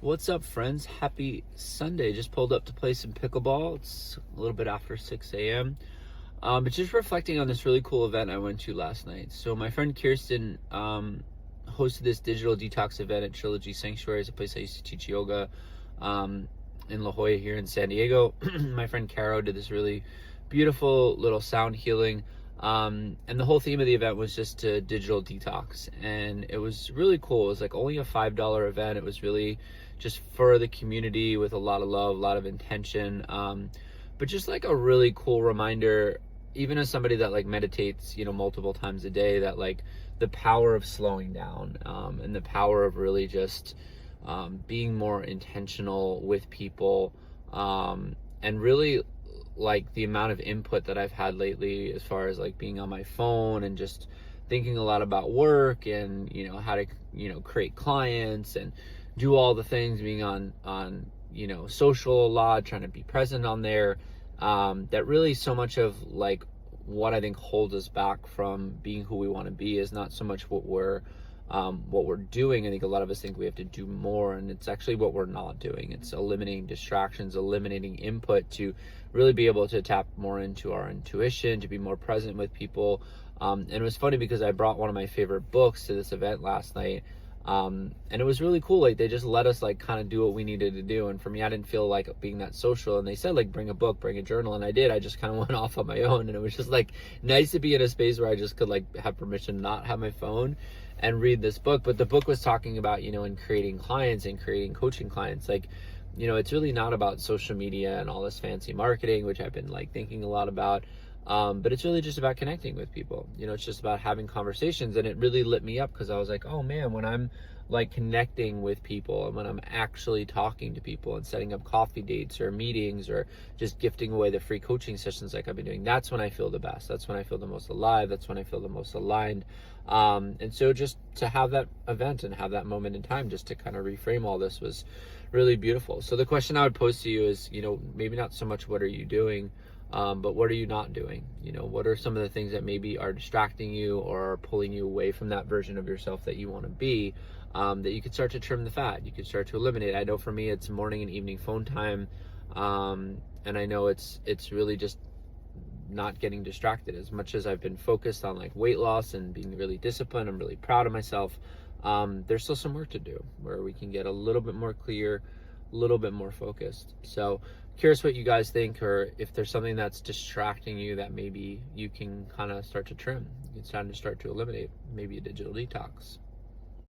What's up, friends? Happy Sunday. Just pulled up to play some pickleball. It's a little bit after 6 a.m. But just reflecting on this really cool event I went to last night. So my friend Kirsten hosted this digital detox event at Trilogy Sanctuary. It's a place I used to teach yoga in La Jolla here in San Diego. My friend Caro did this really beautiful little sound healing. And the whole theme of the event was just a digital detox. And it was really cool. It was like only a $5 event. It was really just for the community with a lot of love, a lot of intention. But just like a really cool reminder, even as somebody that like meditates, multiple times a day, that like the power of slowing down, and the power of really just being more intentional with people, and really like the amount of input that I've had lately as far as like being on my phone and just thinking a lot about work and how to create clients and do all the things, being on social a lot, trying to be present on there, that really so much of like what I think holds us back from being who we want to be is not so much what we're doing. I think a lot of us think we have to do more, and it's actually what we're not doing. It's eliminating distractions, eliminating input to really be able to tap more into our intuition, to be more present with people. And it was funny because I brought one of my favorite books to this event last night. And it was really cool. Like they just let us like kind of do what we needed to do. And for me, I didn't feel like being that social. And they said like, bring a book, bring a journal. And I did. I just kind of went off on my own. And it was just like nice to be in a space where I just could like have permission to not have my phone and read this book. But the book was talking about, in creating clients and creating coaching clients, like, it's really not about social media and all this fancy marketing, which I've been like thinking a lot about. But it's really just about connecting with people. It's just about having conversations. And it really lit me up because I was like, oh man, when I'm like connecting with people and when I'm actually talking to people and setting up coffee dates or meetings or just gifting away the free coaching sessions like I've been doing, that's when I feel the best. That's when I feel the most alive. That's when I feel the most aligned. And so just to have that event and have that moment in time just to kind of reframe all this was really beautiful. So the question I would pose to you is, maybe not so much what are you doing, but what are you not doing? What are some of the things that maybe are distracting you or are pulling you away from that version of yourself that you want to be, that you could start to trim the fat, you could start to eliminate. I know for me, it's morning and evening phone time. And I know it's really just not getting distracted. As much as I've been focused on like weight loss and being really disciplined, I'm really proud of myself. There's still some work to do where we can get a little bit more clear, a little bit more focused. So curious what you guys think, or if there's something that's distracting you that maybe you can kind of start to trim. It's time to start to eliminate, maybe a digital detox.